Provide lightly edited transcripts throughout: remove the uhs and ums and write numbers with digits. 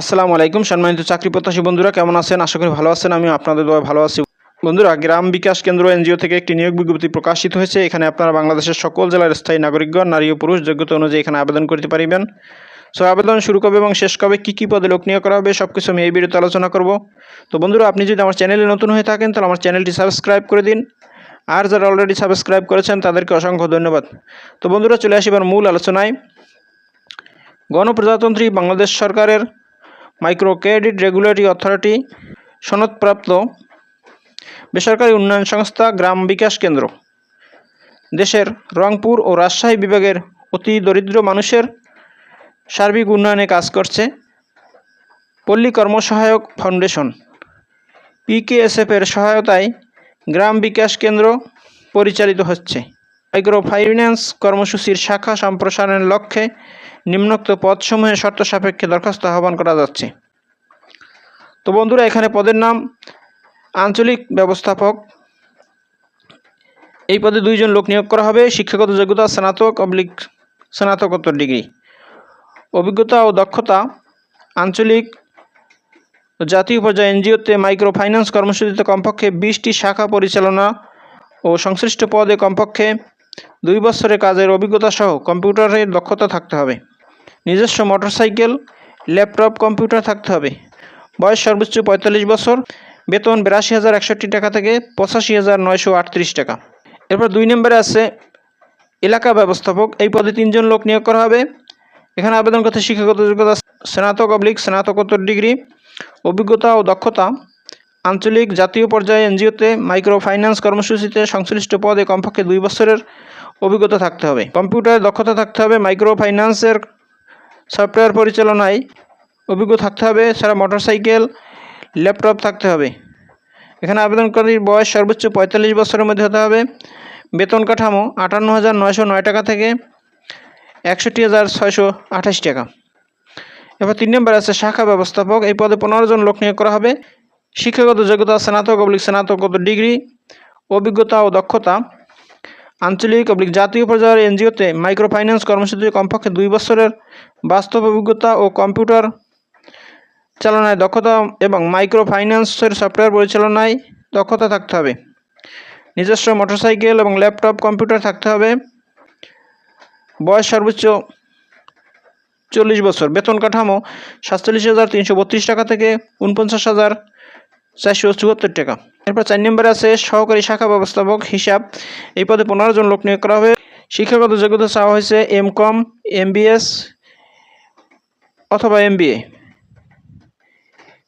আসসালামু আলাইকুম সম্মানিত চাকরি প্রত্যাশী বন্ধুরা, কেমন আছেন? আশা করি ভালো আছেন। আমি আপনাদের দোয়ায় ভালো আছি। বন্ধুরা, গ্রাম বিকাশ কেন্দ্র এনজিও থেকে একটি নিয়োগ বিজ্ঞপ্তি প্রকাশিত হয়েছে। এখানে আপনারা বাংলাদেশের সকল জেলার স্থায়ী নাগরিকগণ, নারী ও পুরুষ যোগ্যতা অনুযায়ী এখানে আবেদন করতে পারিবেন। সো আবেদন শুরু কবে এবং শেষ কবে, কী পদে লোক নিয়োগ করা হবে, সব কিছু আমি এই ভিডিওতে আলোচনা করব। তো বন্ধুরা, আপনি যদি আমার চ্যানেলে নতুন হয়ে থাকেন তাহলে আমার চ্যানেলটি সাবস্ক্রাইব করে দিন। আর যারা অলরেডি সাবস্ক্রাইব করেছেন তাদেরকে অসংখ্য ধন্যবাদ। তো বন্ধুরা, চলে আসি এবার মূল আলোচনায়। গণপ্রজাতন্ত্রী বাংলাদেশ সরকারের মাইক্রো ক্রেডিট রেগুলেটরি অথরিটি সনদপ্রাপ্ত বেসরকারি উন্নয়ন সংস্থা গ্রাম বিকাশ কেন্দ্র দেশের রংপুর ও রাজশাহী বিভাগের অতি দরিদ্র মানুষের সার্বিক উন্নয়নে কাজ করছে। পল্লী কর্মসহায়ক ফাউন্ডেশন PKSF এর সহায়তায় গ্রাম বিকাশ কেন্দ্র পরিচালিত হচ্ছে। মাইক্রো ফাইন্যান্স কর্মসূচির শাখা সম্প্রসারণের লক্ষ্যে নিম্নোক্ত পদসমূহের শর্ত সাপেক্ষে দরখাস্ত আহ্বান করা যাচ্ছে। তো বন্ধুরা, এখানে পদের নাম আঞ্চলিক ব্যবস্থাপক। এই পদে 2 জন লোক নিয়োগ করা হবে। শিক্ষাগত যোগ্যতা স্নাতকোত্তর ডিগ্রি। অভিজ্ঞতা ও দক্ষতা আঞ্চলিক ও জাতীয় পর্যায়ে এনজিওতে মাইক্রো ফাইন্যান্স কর্মসূচিতে কমপক্ষে 20টি শাখা পরিচালনা ও সংশ্লিষ্ট পদে কমপক্ষে 2 বছরের কাজের অভিজ্ঞতা সহ কম্পিউটারের দক্ষতা থাকতে হবে। নিজস্ব মোটরসাইকেল, ল্যাপটপ, কম্পিউটার থাকতে হবে। বয়স সর্বোচ্চ 45 বছর। বেতন 82,061 টাকা থেকে 85,938 টাকা। এরপর 2 নম্বরে আছে এলাকা ব্যবস্থাপক। এই পদে 3 জন লোক নিয়োগ করা হবে। এখানে আবেদন করতে শিক্ষাগত যোগ্যতা স্নাতকোত্তর ডিগ্রি। অভিজ্ঞতা ও দক্ষতা আঞ্চলিক জাতীয় পর্যায়ে এনজিওতে মাইক্রো ফাইন্যান্স কর্মসূচিতে সংশ্লিষ্ট পদে কমপক্ষে 2 বছরের অভিজ্ঞতা থাকতে হবে। কম্পিউটারে দক্ষতা থাকতে হবে। মাইক্রো ফাইন্যান্সের সফটওয়্যার পরিচালনায় অভিজ্ঞ থাকতে হবে। এছাড়া মোটরসাইকেল, ল্যাপটপ থাকতে হবে। এখানে আবেদনকারীর বয়স সর্বোচ্চ 45 বছরের মধ্যে হতে হবে। বেতন কাঠামো 58,909 টাকা থেকে 61,628 টাকা। এবার 3 নম্বর আছে শাখা ব্যবস্থাপক। এই পদে 15 জন লোক নিয়োগ করা হবে। শিক্ষাগত যোগ্যতা স্নাতকোত্তর ডিগ্রি। অভিজ্ঞতা ও দক্ষতা আঞ্চলিক জাতীয় পর্যায়ের এনজিওতে মাইক্রো ফাইন্যান্স কর্মসূচিতে কমপক্ষে 2 বছরের বাস্তব অভিজ্ঞতা ও কম্পিউটার চালনায় দক্ষতা এবং মাইক্রো ফাইন্যান্সের সফটওয়্যার পরিচালনায় দক্ষতা থাকতে হবে। নিজস্ব মোটরসাইকেল এবং ল্যাপটপ, কম্পিউটার থাকতে হবে। বয়স সর্বোচ্চ 40 বছর। বেতন কাঠামো 47,332 টাকা থেকে 49,474 টাকা। এরপর 4 নম্বরে আছে সহকারী শাখা ব্যবস্থাপক হিসাব। এই পদে 15 জন লোক নিয়োগ করা হবে। শিক্ষাগত যোগ্যতা চাওয়া হয়েছে MCOM, MBS অথবা MBA।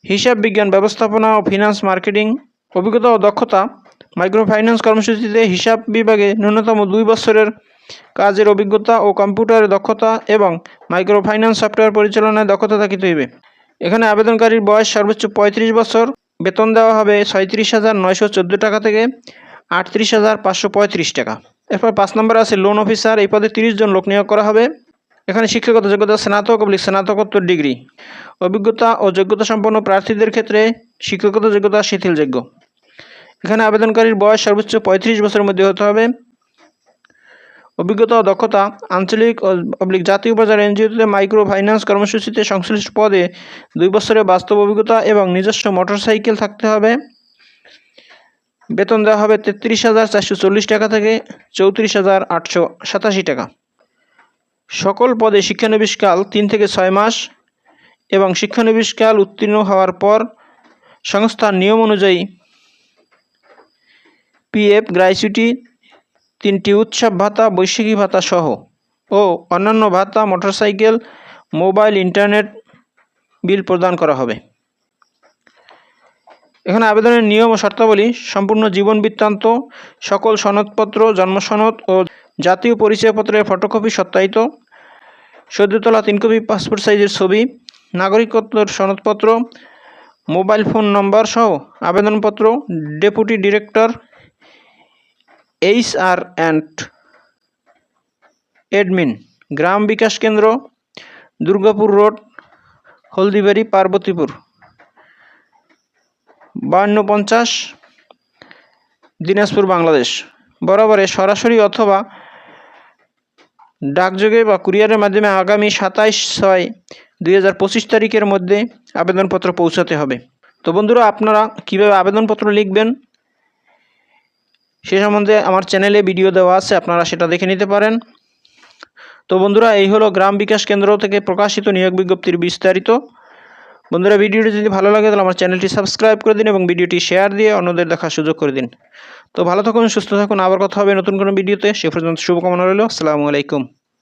হিসাব বিজ্ঞান, ব্যবস্থাপনা ও ফিনান্স মার্কেটিং। অভিজ্ঞতা ও দক্ষতা মাইক্রো ফাইন্যান্স কর্মসূচিতে হিসাব বিভাগে ন্যূনতম 2 বছরের কাজের অভিজ্ঞতা ও কম্পিউটারে দক্ষতা এবং মাইক্রো ফাইন্যান্স সফটওয়্যার পরিচালনায় দক্ষতা থাকিতে হইবে। এখানে আবেদনকারীর বয়স সর্বোচ্চ 35 বছর। বেতন দেওয়া হবে 37,914 টাকা থেকে 38,535 টাকা। এরপর 5 নম্বরে আছে লোন অফিসার। এই পদে 30 জন লোক নিয়োগ করা হবে। এখানে শিক্ষাগত যোগ্যতা স্নাতকোত্তর ডিগ্রি। অভিজ্ঞতা ও যোগ্যতা সম্পন্ন প্রার্থীদের ক্ষেত্রে শিক্ষাগত যোগ্যতা শিথিলযোগ্য। এখানে আবেদনকারীর বয়স সর্বোচ্চ 35 বছরের মধ্যে হতে হবে। অভিজ্ঞতা ও দক্ষতা আঞ্চলিক ও জাতীয় পর্যায়ের এনজিওতে মাইক্রো ফাইন্যান্স কর্মসূচিতে সংশ্লিষ্ট পদে 2 বছরের বাস্তব অভিজ্ঞতা এবং নিজস্ব মোটরসাইকেল থাকতে হবে। বেতন দেওয়া হবে 33,440 টাকা থেকে 34,887 টাকা। সকল পদে শিক্ষানবিশকাল 3 থেকে 6 মাস এবং শিক্ষানবিশকাল উত্তীর্ণ হওয়ার পর সংস্থার নিয়ম অনুযায়ী PF, গ্র্যাচুইটি, 3টি উৎসব ভাতা, বৈশাখী ভাতা সহ ও অন্যান্য ভাতা, মোটরসাইকেল, মোবাইল, ইন্টারনেট বিল প্রদান করা হবে। এখানে আবেদনের নিয়ম ও শর্তাবলী: সম্পূর্ণ জীবন বৃত্তান্ত, সকল সনদপত্র, জন্মসনদ ও জাতীয় পরিচয়পত্রের ফটোকপি সত্যায়িত, সদ্য তোলা 3 কপি পাসপোর্ট সাইজের ছবি, নাগরিকত্বের সনদপত্র, মোবাইল ফোন নম্বর সহ আবেদনপত্র। Deputy director HR and admin, Gram Bikash Kendra, Durgapur road, Haldibari, Parbatipur, 5250, Dinajpur, Bangladesh. বরাবরে সরাসরি অথবা ডাকযোগে বা কুরিয়ারের মাধ্যমে আগামী 27/6/2025 তারিখের মধ্যে আবেদনপত্র পৌঁছাতে হবে। তো বন্ধুরা, আপনারা কীভাবে আবেদনপত্র লিখবেন সে সম্বন্ধে আমার চ্যানেলে ভিডিও দেওয়া আছে, আপনারা সেটা দেখে নিতে পারেন। তো বন্ধুরা, এই হলো গ্রাম বিকাশ কেন্দ্র থেকে প্রকাশিত নিয়োগ বিজ্ঞপ্তির বিস্তারিত। বন্ধুরা, ভিডিওটি যদি ভালো লাগে তাহলে আমার চ্যানেলটি সাবস্ক্রাইব করে দিন এবং ভিডিওটি শেয়ার দিয়ে অন্যদের দেখার সুযোগ করে দিন। তো ভালো থাকুন, সুস্থ থাকুন, আবার কথা হবে নতুন কোনো ভিডিওতে। সে পর্যন্ত শুভকামনা রইল। আসসালামু আলাইকুম।